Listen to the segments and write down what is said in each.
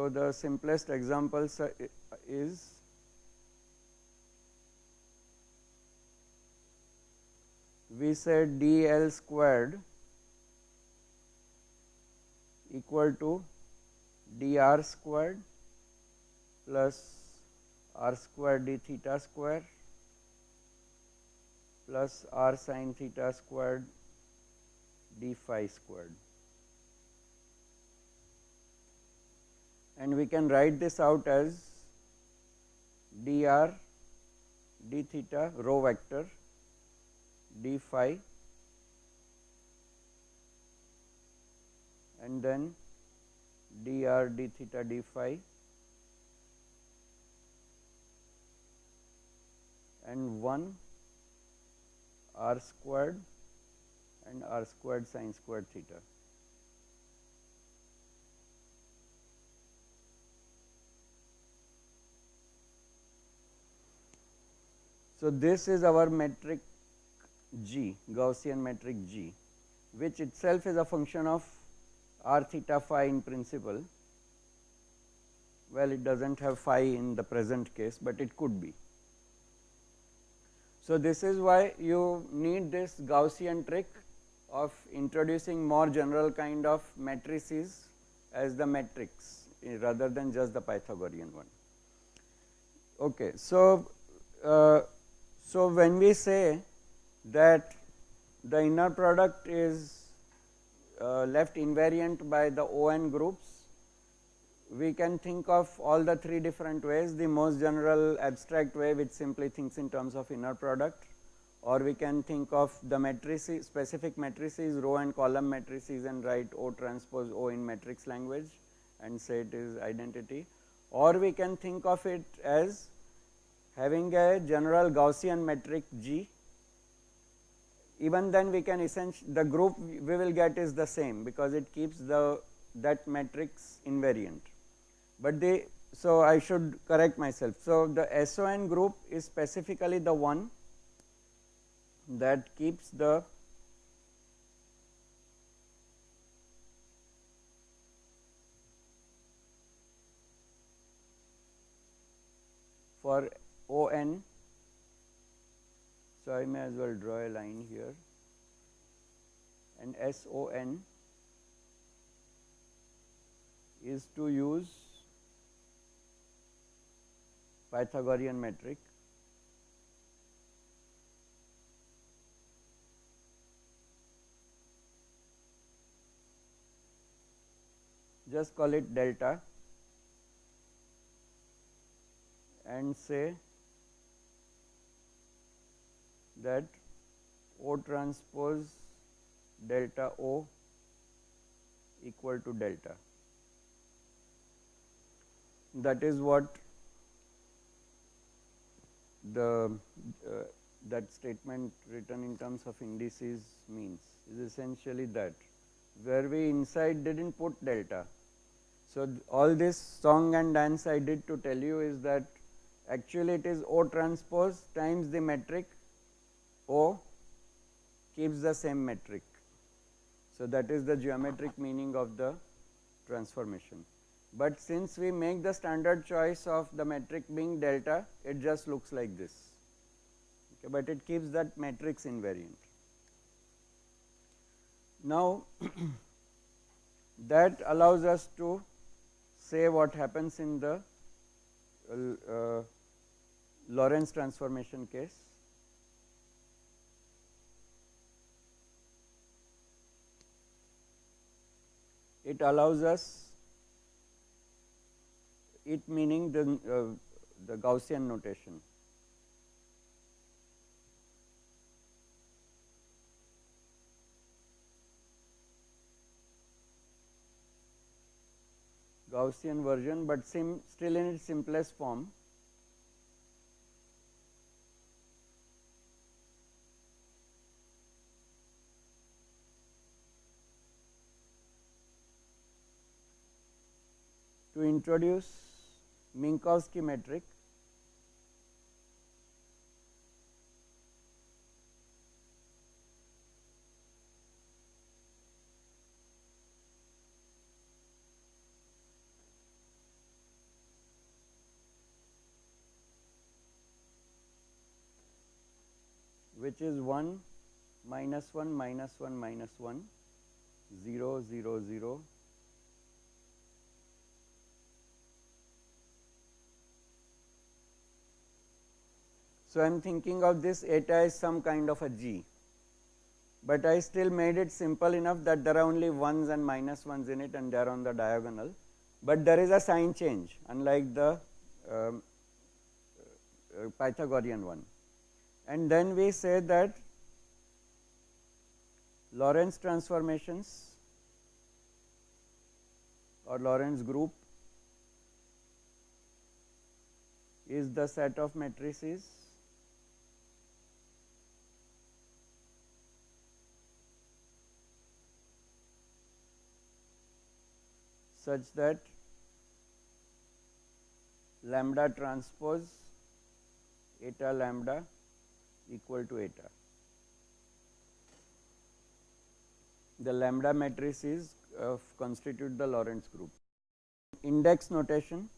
So the simplest examples is we said dl squared equal to dr squared plus r squared d theta square plus r sin theta squared d phi squared. And we can write this out as dr d theta rho vector d phi and then dr d theta d phi and 1 r squared and r squared sin squared theta. So this is our metric G, Gaussian metric G, which itself is a function of r theta phi in principle. Well, it does not have phi in the present case, but it could be. So this is why you need this Gaussian trick of introducing more general kind of matrices as the metrics rather than just the Pythagorean one. Okay, so when we say that the inner product is left invariant by the ON groups, we can think of all the three different ways. The most general abstract way, which simply thinks in terms of inner product, or we can think of the matrices, specific matrices, row and column matrices, and write O transpose O in matrix language and say it is identity, or we can think of it as having a general Gaussian metric G. Even then we can essentially, the group we will get is the same because it keeps that matrix invariant. But so I should correct myself. So the SON group is specifically the one that keeps the for ON. So I may as well draw a line here, and SON is to use Pythagorean metric just call it delta and say that O transpose delta O equal to delta. That is what that statement written in terms of indices means, is essentially that, where we inside did not put delta. So all this song and dance I did to tell you is that actually it is O transpose times the metric O keeps the same metric. So that is the geometric meaning of the transformation. But since we make the standard choice of the metric being delta, it just looks like this, okay, but it keeps that matrix invariant. Now that allows us to say what happens in the Lorentz transformation case. It allows us, it meaning the Gaussian notation. Gaussian version, but still in its simplest form. To introduce Minkowski metric, which is 1 minus 1 minus 1 minus 1 0 0 0 So I am thinking of this eta as some kind of a G, but I still made it simple enough that there are only ones and minus ones in it and they are on the diagonal, but there is a sign change unlike the Pythagorean one. And then we say that Lorentz transformations or Lorentz group is the set of matrices such that lambda transpose eta lambda equal to eta. The lambda matrices constitute the Lorentz group. Index notation,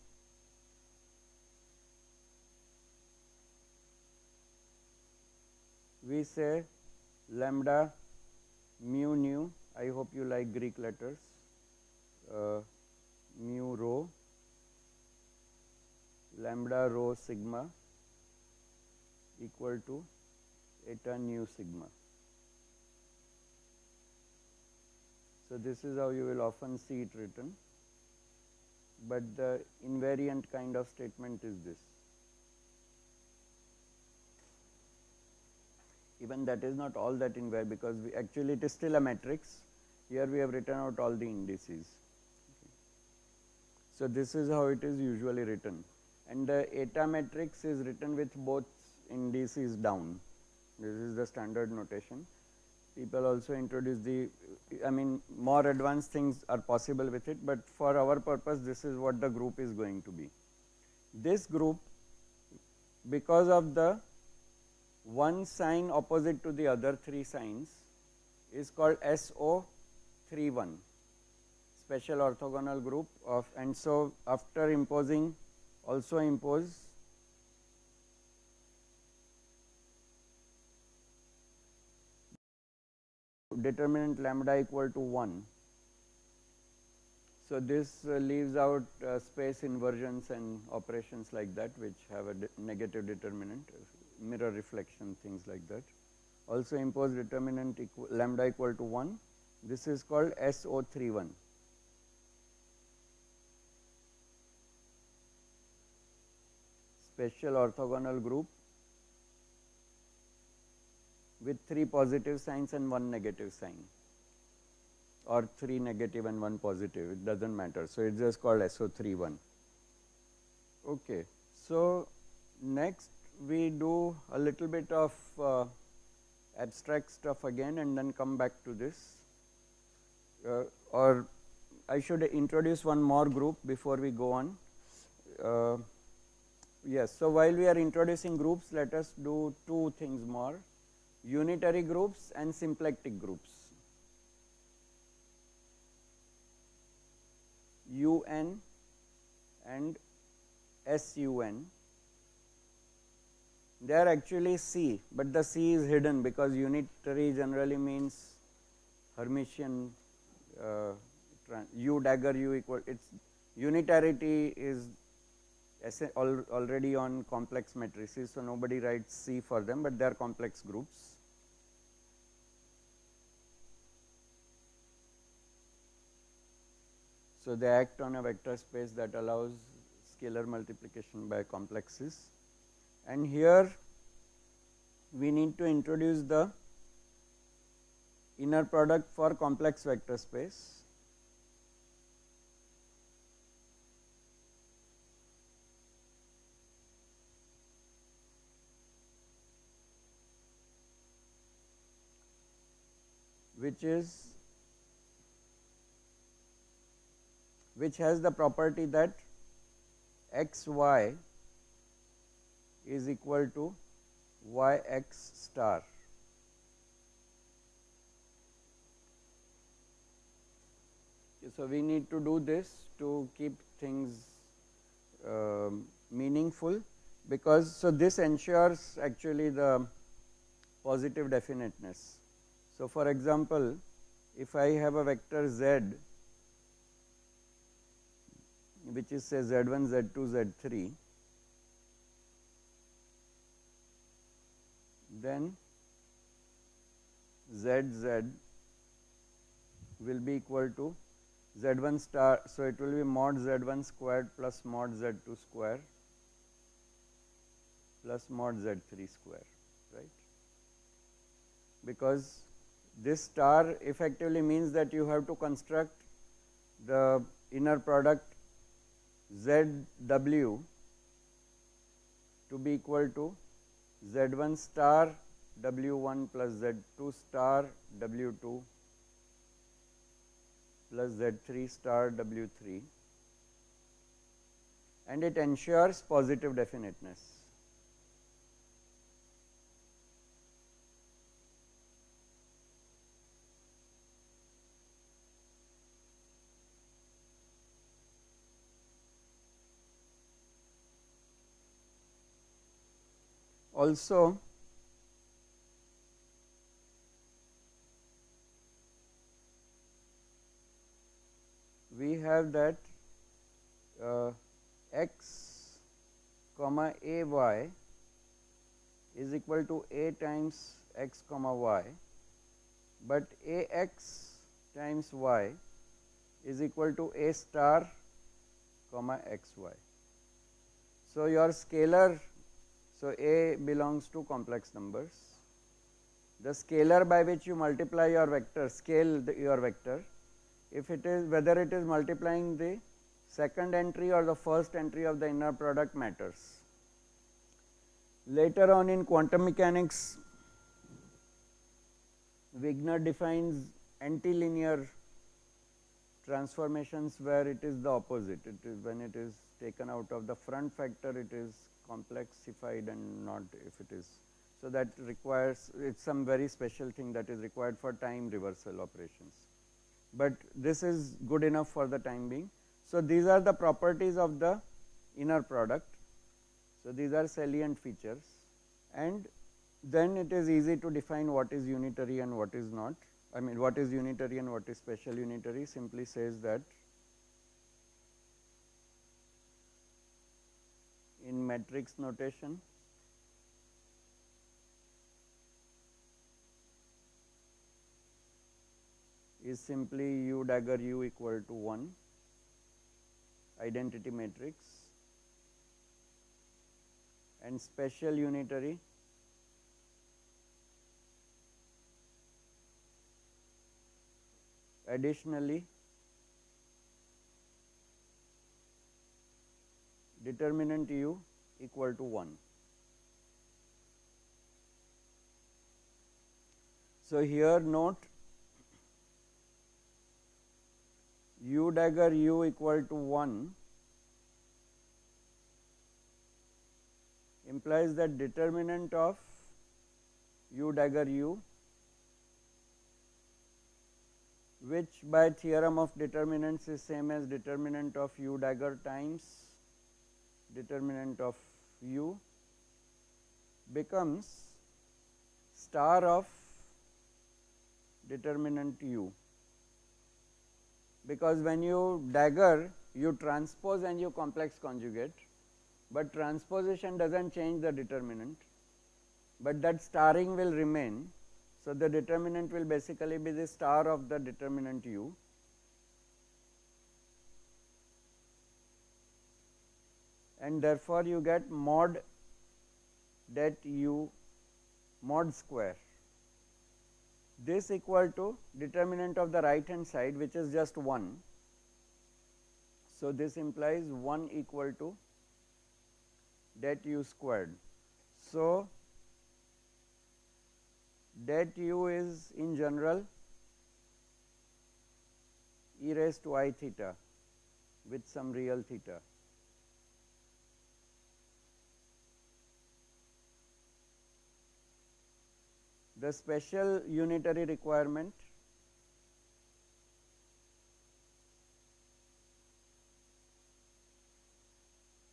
we say lambda mu nu, I hope you like Greek letters, mu rho, lambda rho sigma equal to eta nu sigma. So this is how you will often see it written, but the invariant kind of statement is this. Even that is not all that invariant, because actually it is still a matrix. Here we have written out all the indices. Okay. So this is how it is usually written, and the eta matrix is written with both indices down. This is the standard notation. People also introduce more advanced things are possible with it, but for our purpose this is what the group is going to be. This group, because of the one sign opposite to the other three signs, is called SO31, special orthogonal group of, and so after imposing, also impose determinant lambda equal to 1. So this leaves out space inversions and operations like that, which have a negative determinant, mirror reflection, things like that. Also impose determinant lambda equal to 1. This is called SO31. Special orthogonal group with 3 positive signs and 1 negative sign, or 3 negative and 1 positive, it does not matter. So it is just called SO31. Okay. So next we do a little bit of abstract stuff again and then come back to this, or I should introduce one more group before we go on. Yes, so while we are introducing groups, let us do two things more: unitary groups and symplectic groups. UN and SUN, they are actually C, but the C is hidden because unitary generally means Hermitian U dagger U equal, its unitarity is already on complex matrices, so nobody writes C for them, but they are complex groups. So they act on a vector space that allows scalar multiplication by complexes, and here we need to introduce the inner product for complex vector space. Which has the property that x y is equal to y x star. Okay, so we need to do this to keep things meaningful, because so this ensures actually the positive definiteness. So, for example, if I have a vector z which is say z1, z2, z3, then zz will be equal to z1 star. So, it will be mod z1 squared plus mod z2 square plus mod z3 square, right, because this star effectively means that you have to construct the inner product ZW to be equal to Z1 star W1 plus Z2 star W2 plus Z3 star W3, and it ensures positive definiteness. Also, we have that x comma ay is equal to a times x comma y, but ax times y is equal to a star comma xy. So, your scalar, so a belongs to complex numbers. The scalar by which you multiply your vector, scale your vector, if it is, whether it is multiplying the second entry or the first entry of the inner product matters. Later on in quantum mechanics, Wigner defines antilinear transformations where it is the opposite. It is when it is taken out of the front factor, it is complexified and not if it is. So, that requires, it is some very special thing that is required for time reversal operations, but this is good enough for the time being. So, these are the properties of the inner product. So, these are salient features, and then it is easy to define what is unitary and what is not. I mean, what is unitary and what is special unitary simply says that in matrix notation, is simply u dagger u equal to 1 identity matrix, and special unitary additionally determinant u equal to 1. So, here note u dagger u equal to 1 implies that determinant of u dagger u, which by theorem of determinants is same as determinant of u dagger times determinant of u, becomes star of determinant u, because when you dagger you transpose and you complex conjugate, but transposition does not change the determinant, but that starring will remain. So, the determinant will basically be the star of the determinant u, and therefore, you get mod det u mod square. This equal to determinant of the right hand side, which is just 1. So, this implies 1 equal to det u squared. So, det u is in general e raised to I theta with some real theta. The special unitary requirement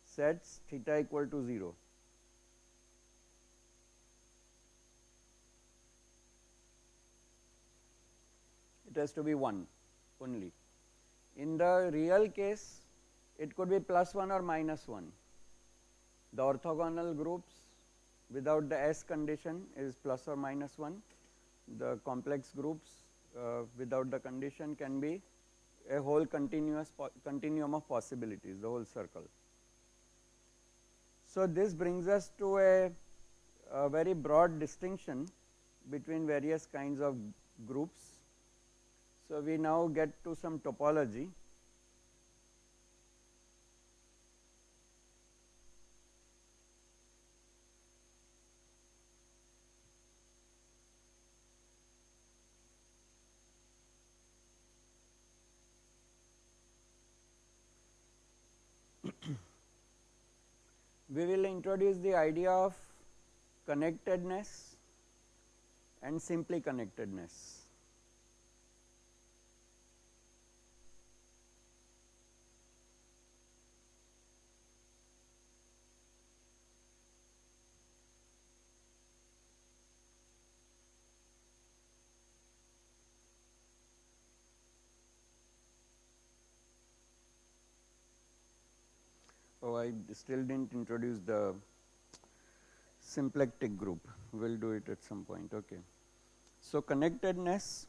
sets theta equal to 0. has to be 1 only. In the real case, it could be +1 or -1. The orthogonal groups without the S condition is plus or -1. The complex groups without the condition can be a whole continuum of possibilities, the whole circle. So this brings us to a very broad distinction between various kinds of groups. So we now get to some topology. We will introduce the idea of connectedness and simply connectedness. Oh, I still didn't introduce the symplectic group. We'll do it at some point. Okay. So connectedness,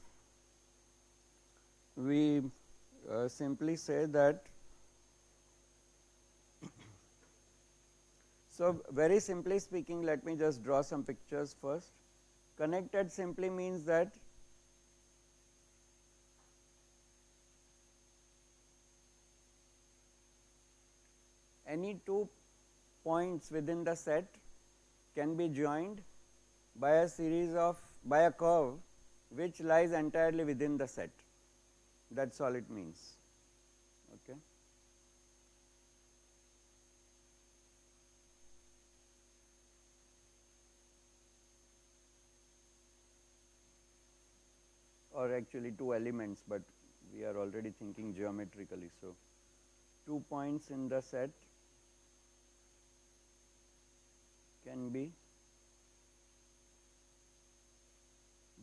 we simply say that. So very simply speaking, let me just draw some pictures first. Connected simply means that any 2 points within the set can be joined by a curve which lies entirely within the set. That's all it means. Okay. Or actually 2 elements, but we are already thinking geometrically. So 2 points in the set can be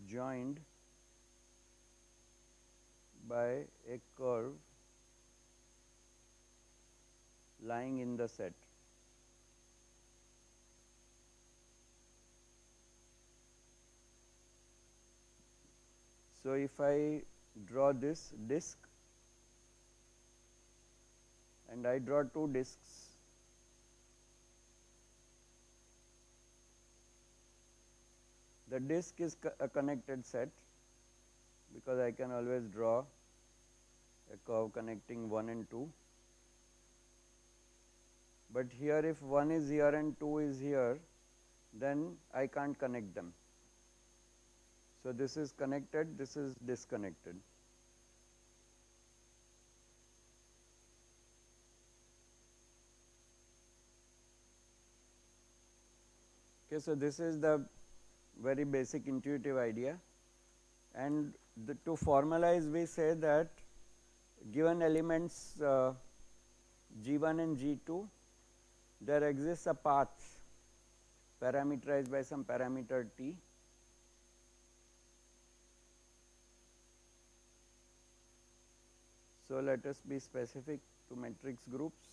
joined by a curve lying in the set. So if I draw this disk and I draw 2 disks, the disk is a connected set because I can always draw a curve connecting 1 and 2. But here if 1 is here and 2 is here, then I can't connect them. So this is connected, this is disconnected. Okay, so this is the very basic intuitive idea, and to formalize we say that given elements G1 and G2, there exists a path parameterized by some parameter T. So let us be specific to matrix groups.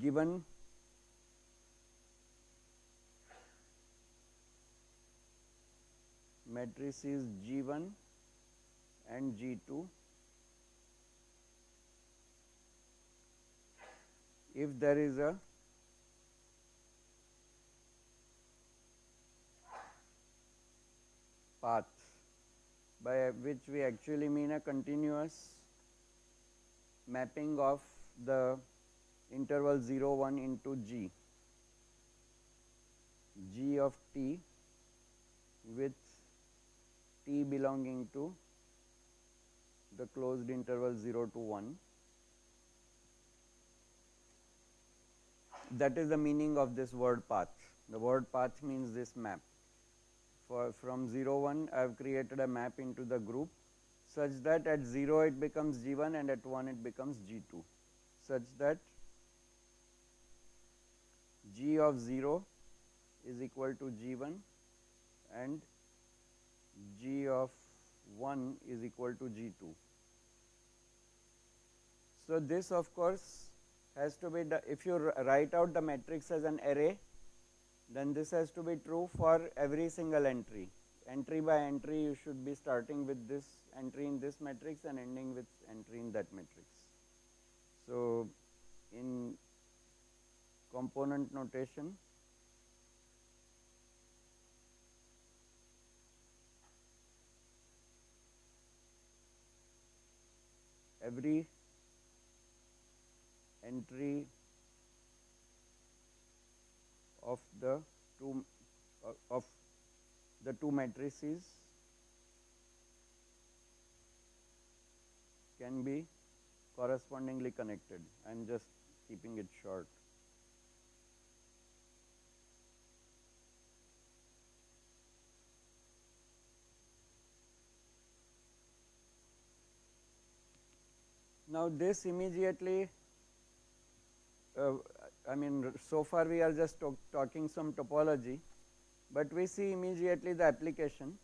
Given matrices G1 and G2, if there is a path, by which we actually mean a continuous mapping of the interval 0, 1 into G of T with T belonging to the closed interval 0 to 1. That is the meaning of this word path. The word path means this map. From 0, 1 I have created a map into the group such that at 0 it becomes G1 and at 1 it becomes G2, such that G of 0 is equal to G1 and G of 1 is equal to G2. So this of course has to be, if you write out the matrix as an array, then this has to be true for every single entry. Entry by entry you should be starting with this entry in this matrix and ending with entry in that matrix. So in component notation, every entry of the two matrices can be correspondingly connected. I am just keeping it short. Now this immediately, I mean, so far we are just talking some topology, but we see immediately the application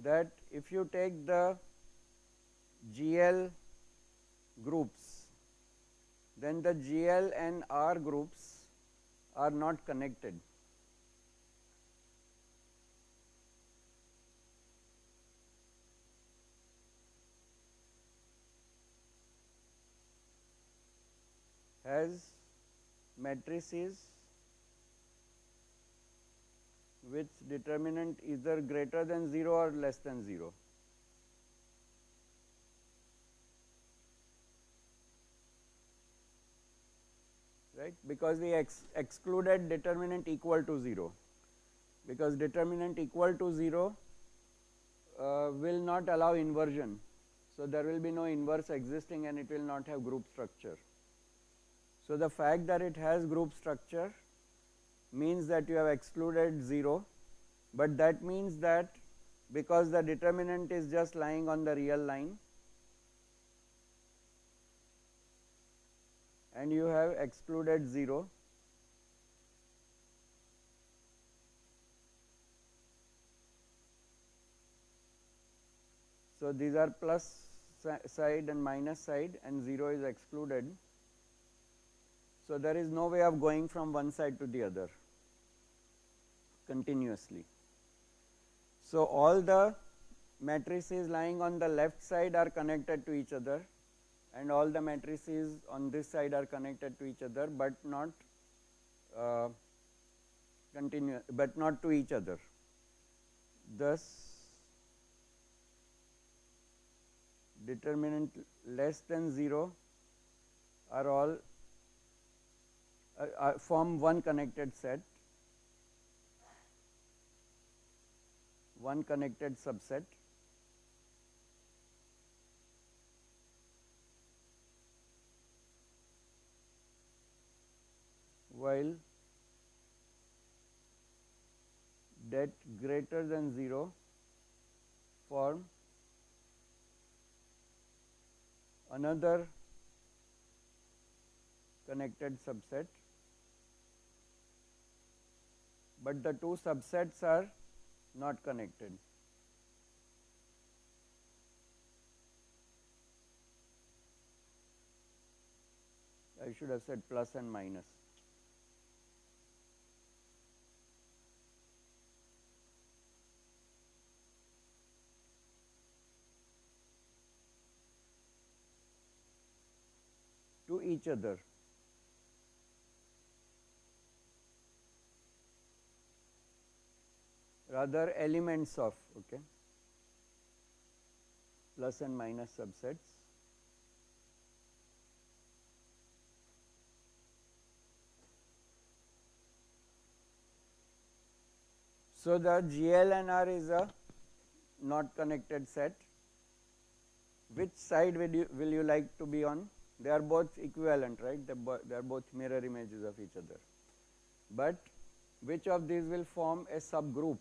that if you take the GL groups, then the GL and R groups are not connected. Has matrices with determinant either greater than 0 or less than 0. Right, because we excluded determinant equal to 0, because determinant equal to 0 will not allow inversion. So there will be no inverse existing and it will not have group structure. So the fact that it has group structure means that you have excluded 0, but that means that because the determinant is just lying on the real line and you have excluded 0, so these are plus side and minus side and 0 is excluded. So there is no way of going from one side to the other continuously. So all the matrices lying on the left side are connected to each other and all the matrices on this side are connected to each other, but not to each other. Thus determinant less than 0 are all form one connected set, one connected subset, while that greater than 0 form another connected subset, but the two subsets are not connected. I should have said plus and minus. To each other. Rather elements of, okay, plus and minus subsets. So the GL and R is a not connected set. Which side will you like to be on? They are both equivalent, right? They are both mirror images of each other. But which of these will form a subgroup?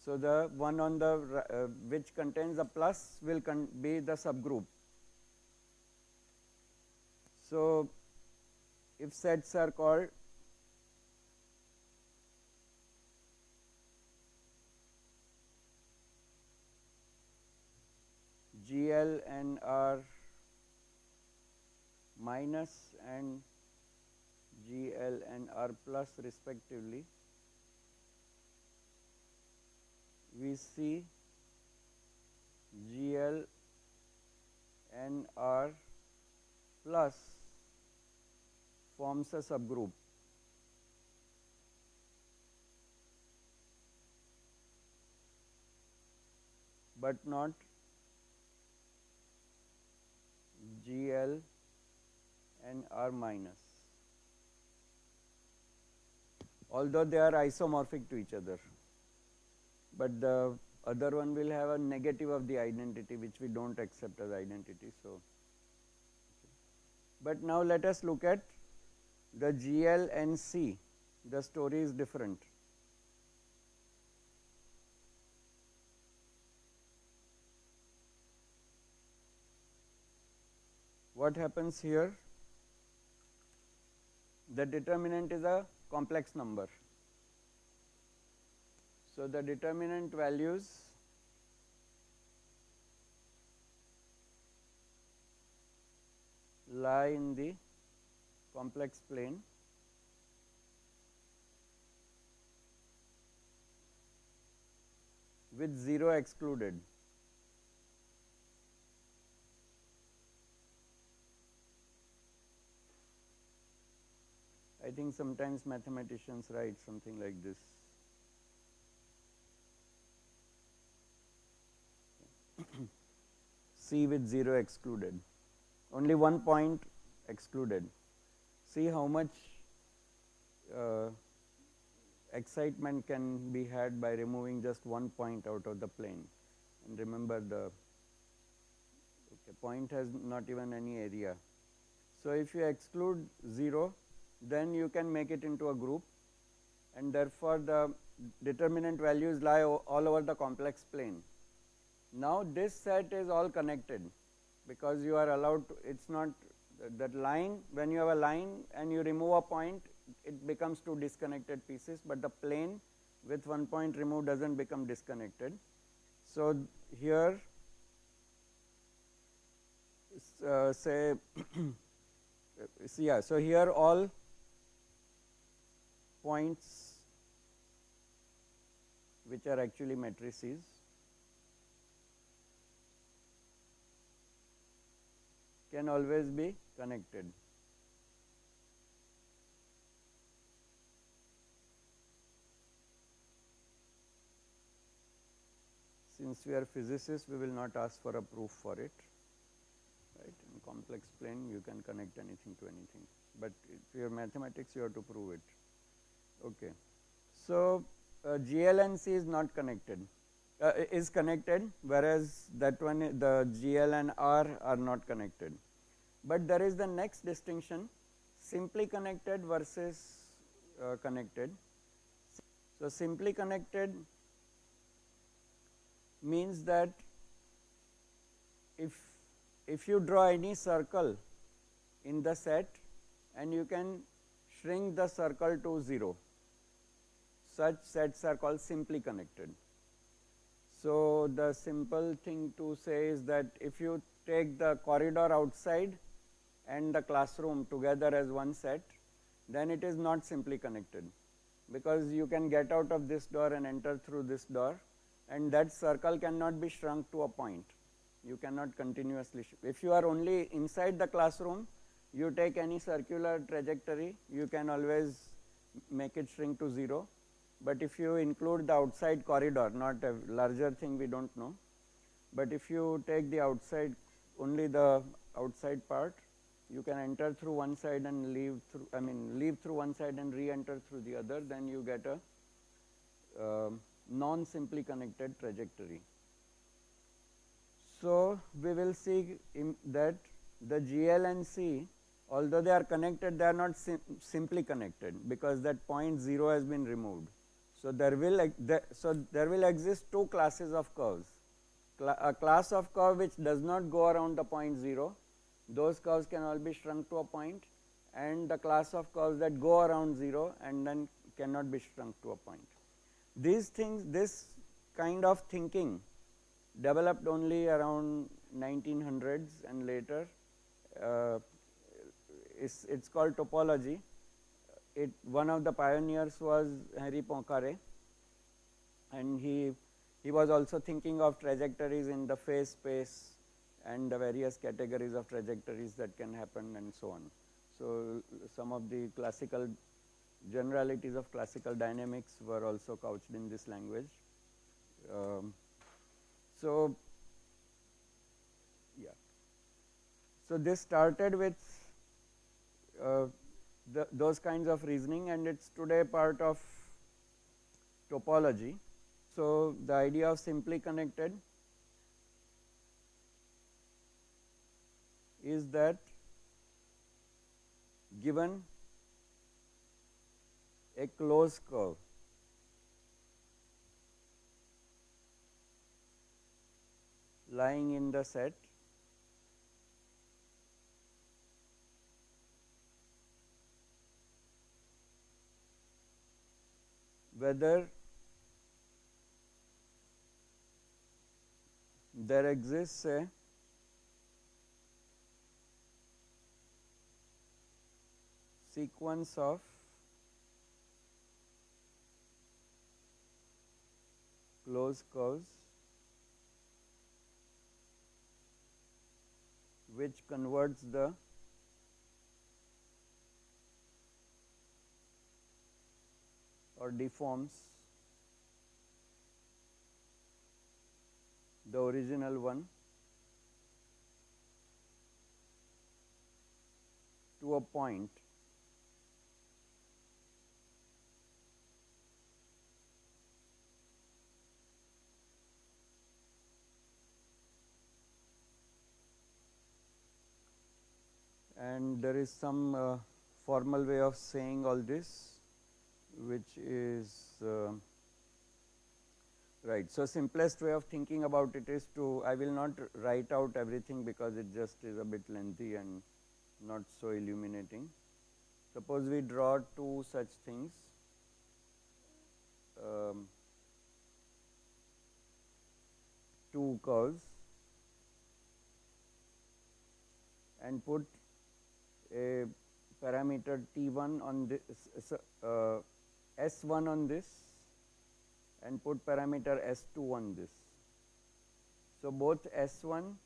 So the one on the which contains a plus will be the subgroup. So if sets are called minus and GL and R plus respectively, we see GL and R plus forms a subgroup. But not GL and R minus, although they are isomorphic to each other. But the other one will have a negative of the identity, which we don't accept as identity. So, but now let us look at the GL and C. The story is different. What happens here? The determinant is a complex number. So, the determinant values lie in the complex plane with 0 excluded. I think sometimes mathematicians write something like this. C with 0 excluded, only 1 point excluded. See how much excitement can be had by removing just 1 point out of the plane. And remember, the point has not even any area. So, if you exclude 0, then you can make it into a group, and therefore, the determinant values lie all over the complex plane. Now, this set is all connected, because you are allowed to, it is not that line, when you have a line and you remove a point, it becomes two disconnected pieces, but the plane with 1 point removed does not become disconnected. So, here say yeah, so here all points which are actually matrices can always be connected. Since we are physicists, we will not ask for a proof for it, right? In complex plane, you can connect anything to anything, but if you are mathematics, you have to prove it. Okay. So, GL and C is not connected, is connected, whereas that one, the GL and R are not connected. But there is the next distinction, simply connected versus connected. So, simply connected means that if you draw any circle in the set and you can shrink the circle to 0, such sets are called simply connected. So, the simple thing to say is that if you take the corridor outside and the classroom together as one set, then it is not simply connected, because you can get out of this door and enter through this door, and that circle cannot be shrunk to a point. You cannot continuously, if you are only inside the classroom, you take any circular trajectory, you can always make it shrink to 0. But if you include the outside corridor, not a larger thing, we do not know, but if you take the outside, only the outside part, you can enter through one side and leave through, leave through one side and re-enter through the other, then you get a non-simply connected trajectory. So, we will see that the GL and C, although they are connected, they are not simply connected, because that point 0 has been removed. So, there will exist two classes of curves, a class of curve which does not go around the point 0, those curves can all be shrunk to a point, and the class of curves that go around 0 and then cannot be shrunk to a point. These things, this kind of thinking developed only around 1900s and later. it's called topology. One of the pioneers was Henri Poincaré, and he was also thinking of trajectories in the phase space and the various categories of trajectories that can happen and so on. So some of the classical generalities of classical dynamics were also couched in this language. So this started with those kinds of reasoning, and it's today part of topology. So the idea of simply connected is that given a closed curve lying in the set, whether there exists a sequence of closed curves which converts the or deforms the original one to a point and there is some formal way of saying all this, which is right. So simplest way of thinking about it is to, I will not write out everything because it just is a bit lengthy and not so illuminating. Suppose we draw two such things, two curves, and put a parameter T1 on this, S1 on this, and put parameter S2 on this. So both S1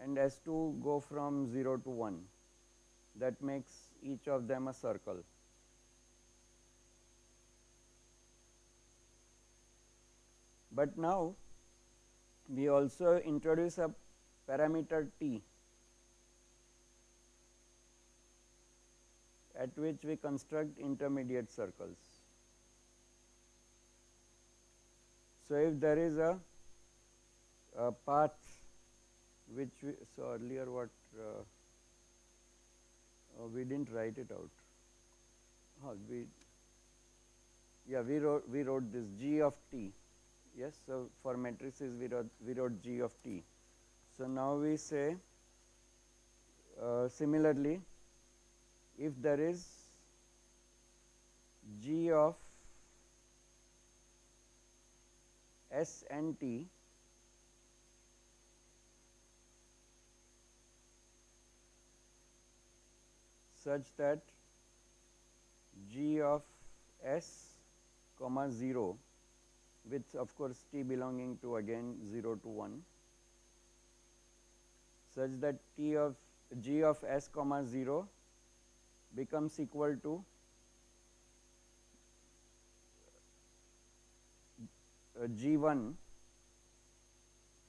and S2 go from 0 to 1. That makes each of them a circle. But now we also introduce a parameter T at which we construct intermediate circles. So if there is a path which we saw earlier, what we didn't write it out. We wrote this G of T. Yes, so for matrices we wrote G of T. So now we say similarly, if there is G of S and T such that G of S comma 0 with of course T belonging to again 0 to 1 such that G of S comma 0 becomes equal to G1,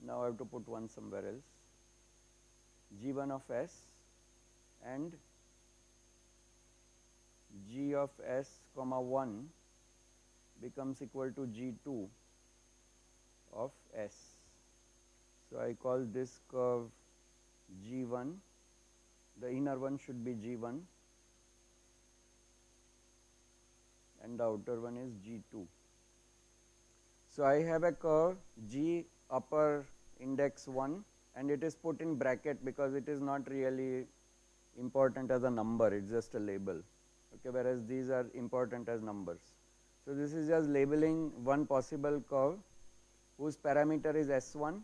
now I have to put 1 somewhere else, G1 of S and G of S comma 1 becomes equal to G2 of S. So I call this curve G1, the inner one should be G1 and the outer one is G2. So I have a curve G upper index 1 and it is put in bracket because it is not really important as a number, it is just a label, okay, whereas these are important as numbers. So this is just labeling one possible curve whose parameter is S1.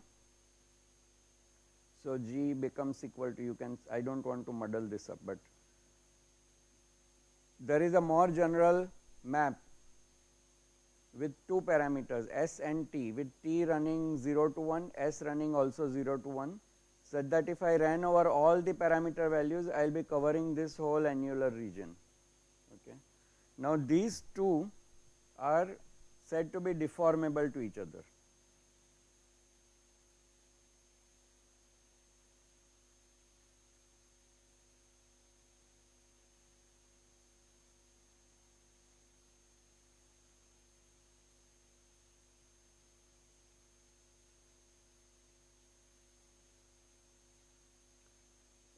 So G becomes equal to, you can, I don't want to muddle this up, but there is a more general map with two parameters S and T, with T running 0 to 1, S running also 0 to 1, such that if I ran over all the parameter values, I will be covering this whole annular region. Okay. Now these two are said to be deformable to each other.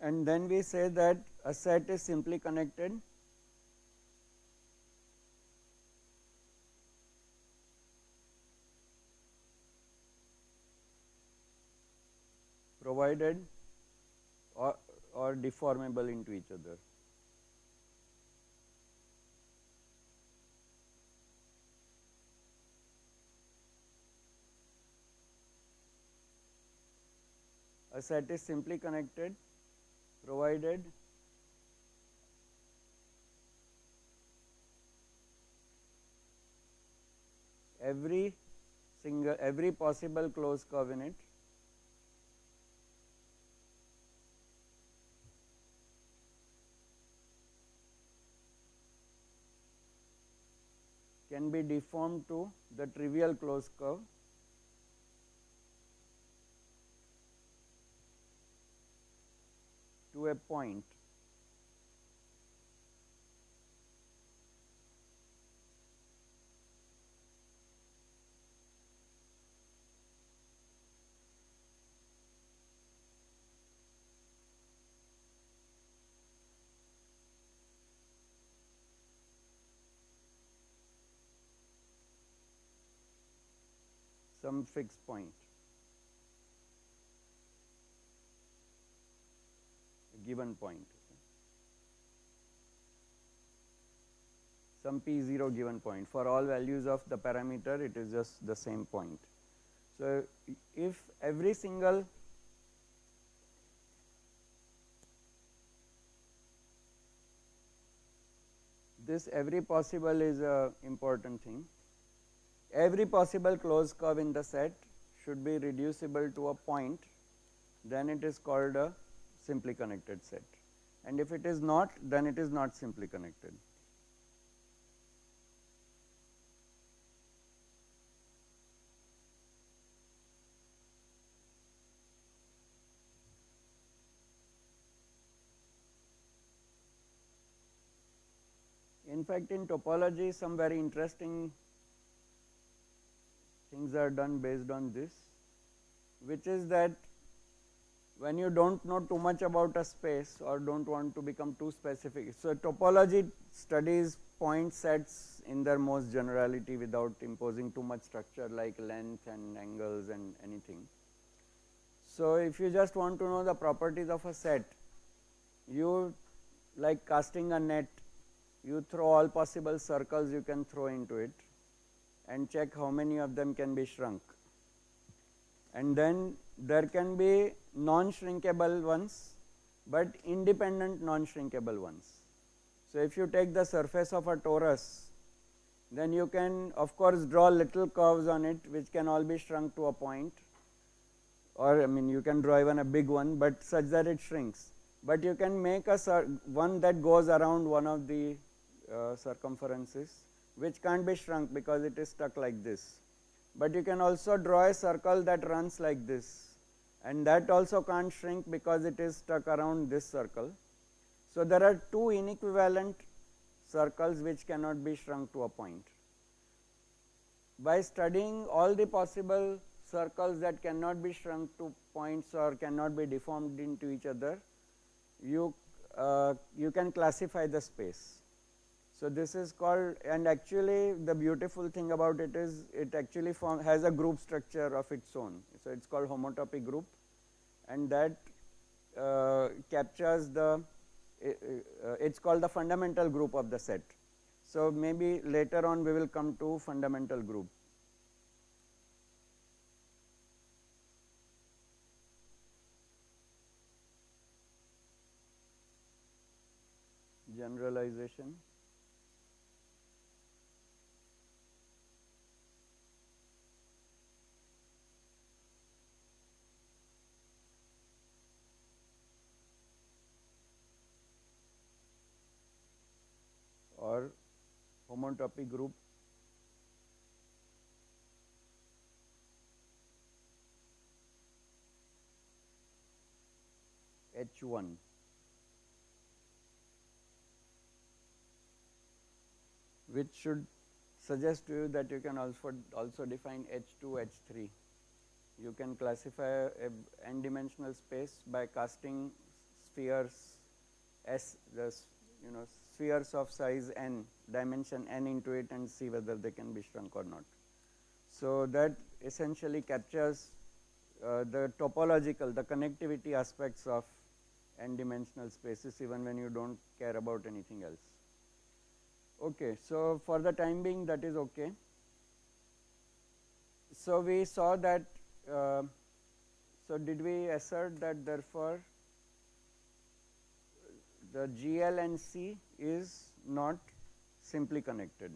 And then we say that a set is simply connected provided or deformable into each other. A set is simply connected provided every possible closed curve in it can be deformed to the trivial closed curve to a point some fixed point, a given point, some P0 given point. For all values of the parameter, it is just the same point. So if every single every possible is a important thing. Every possible closed curve in the set should be reducible to a point, then it is called a simply connected set. And if it is not, then it is not simply connected. In fact, in topology, some very interesting things are done based on this, which is that when you don't know too much about a space or don't want to become too specific, so topology studies point sets in their most generality without imposing too much structure like length and angles and anything. So if you just want to know the properties of a set, you, like casting a net, you throw all possible circles you can throw into it and check how many of them can be shrunk. And then there can be non-shrinkable ones, but independent non-shrinkable ones. So if you take the surface of a torus, then you can of course draw little curves on it which can all be shrunk to a point, or I mean you can draw even a big one, but such that it shrinks. But you can make a one that goes around one of the circumferences, which can't be shrunk because it is stuck like this. But you can also draw a circle that runs like this, and that also can't shrink because it is stuck around this circle. So there are two inequivalent circles which cannot be shrunk to a point. By studying all the possible circles that cannot be shrunk to points or cannot be deformed into each other, you can classify the space. So this is called, and actually the beautiful thing about it is it actually has a group structure of its own. So it's called homotopy group, and that captures the, it's called the fundamental group of the set. So maybe later on we will come to fundamental group. generalization or homotopy group H1. Which should suggest to you that you can also define H2, H3. You can classify a n-dimensional space by casting spheres spheres of size n, dimension n into it, and see whether they can be shrunk or not. So that essentially captures the topological, the connectivity aspects of n-dimensional spaces, even when you don't care about anything else. Okay, so for the time being that is okay. So we saw that, so did we assert that therefore the GL and C is not simply connected?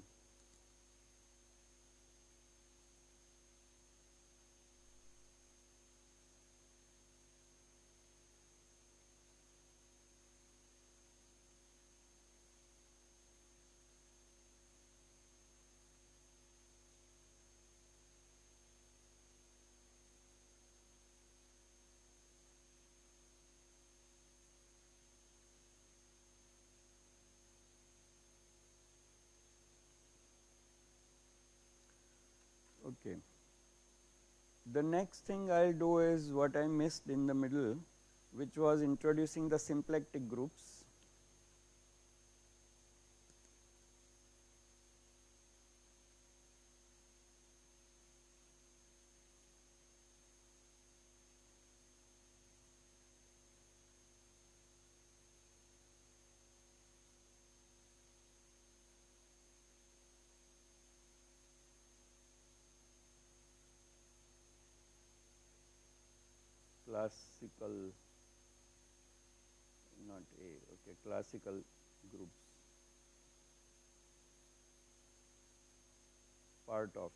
Okay. The next thing I'll do is what I missed in the middle, which was introducing the symplectic groups. Classical, not A, okay, classical groups, part of.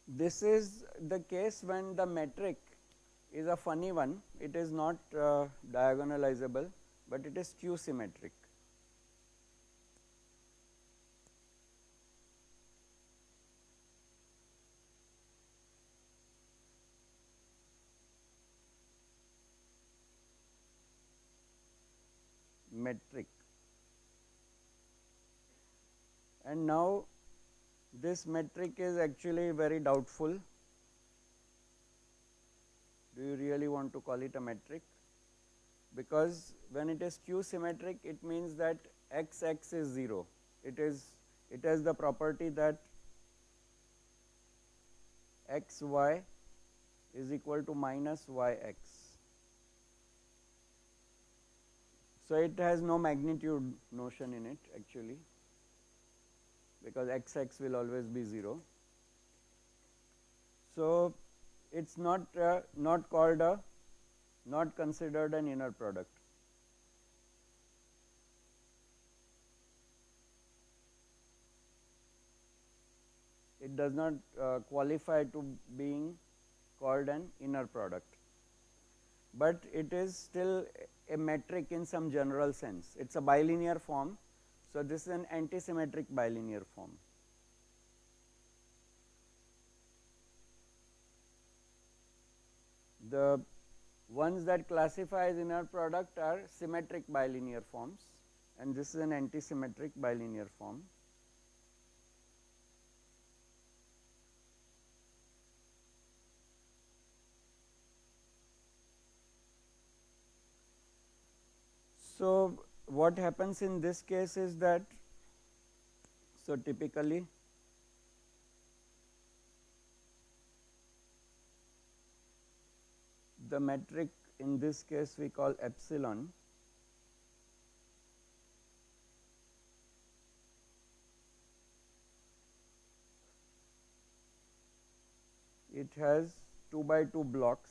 This is the case when the metric is a funny one. It is not diagonalizable, but it is skew symmetric. Metric. And now this metric is actually very doubtful. Do you really want to call it a metric? Because when it is skew symmetric, it means that x is 0. It has the property that xy is equal to minus yx. So it has no magnitude notion in it actually, because xx will always be 0. So it's not considered an inner product. It does not qualify to being called an inner product, but it is still a metric in some general sense. It's a bilinear form, so this is an antisymmetric bilinear form. The ones that classify as inner product are symmetric bilinear forms, and this is an antisymmetric bilinear form. So what happens in this case is that, so typically the metric in this case we call epsilon. It has 2 by 2 blocks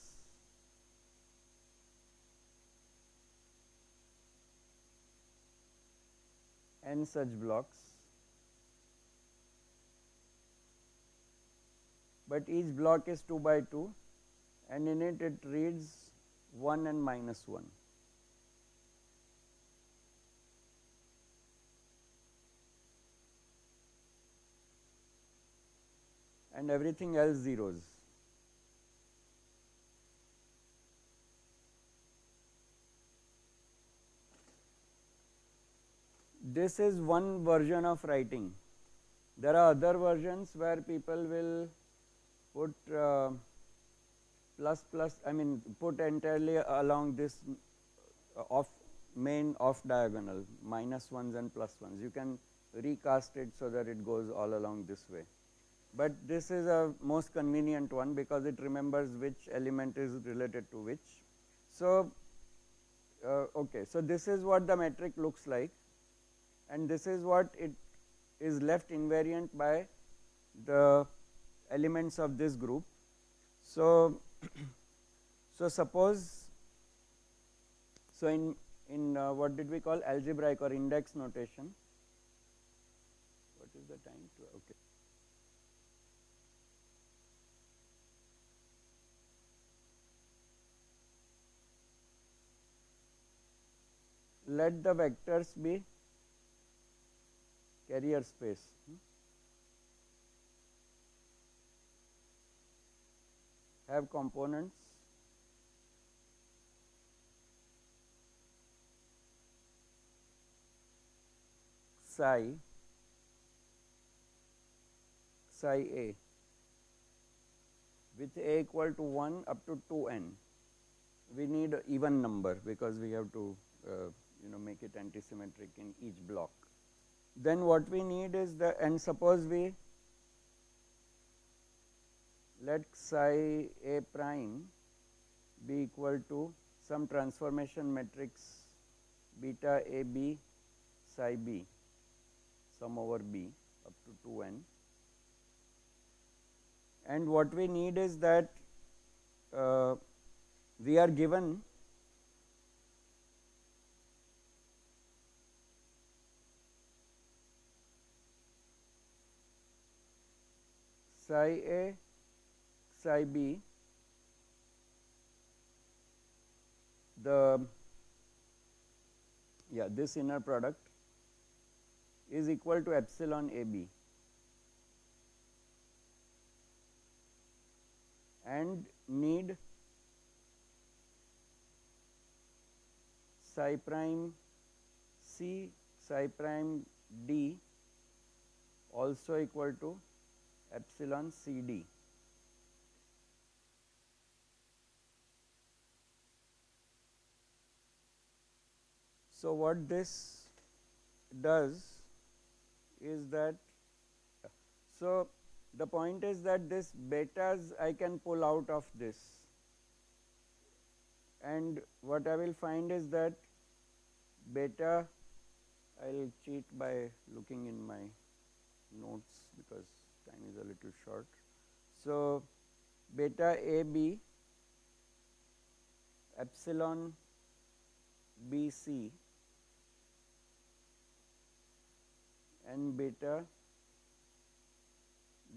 n such blocks, but each block is 2 by 2 and in it reads 1 and minus 1. And everything else zeros. This is one version of writing. There are other versions where people will put put entirely along this off main off diagonal, minus ones and plus ones. You can recast it so that it goes all along this way. But this is a most convenient one because it remembers which element is related to which. So, okay, so this is what the metric looks like, and this is what it is left invariant by the elements of this group. So, so suppose, so in what did we call algebraic or index notation? What is the time? Okay. Let the vectors be carrier space. Have components psi A with A equal to 1 up to 2n. We need an even number because we have to make it antisymmetric in each block. Then what we need is and suppose we let psi A prime be equal to some transformation matrix beta AB psi B, sum over B up to 2n. And what we need is that we are given psi A, psi B, this inner product is equal to epsilon AB, and need psi prime C, psi prime D also equal to epsilon CD. So what this does is that, so the point is that this betas I can pull out of this, and what I will find is that beta, I will cheat by looking in my notes because time is a little short. So beta AB epsilon BC and beta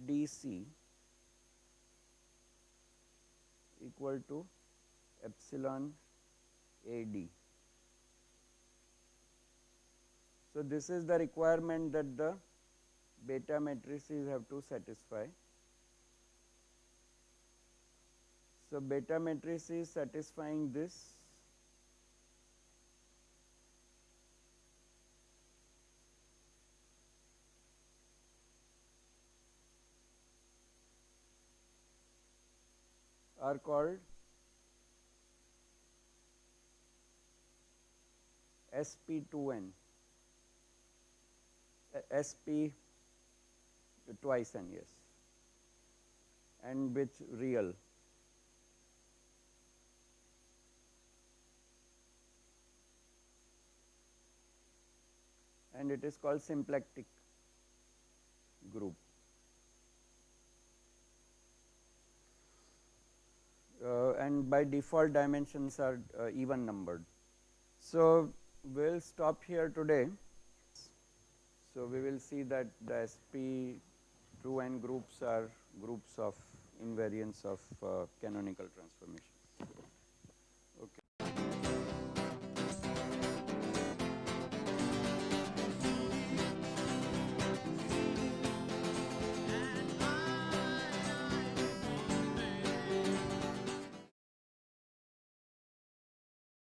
DC equal to epsilon AD. So this is the requirement that the beta matrices have to satisfy. So beta matrices satisfying this are called SP2n, SP twice n, yes, and with real. And it is called symplectic group. And by default dimensions are even numbered. So we'll stop here today. So, we will see that the SP true n groups are groups of invariants of canonical transformation.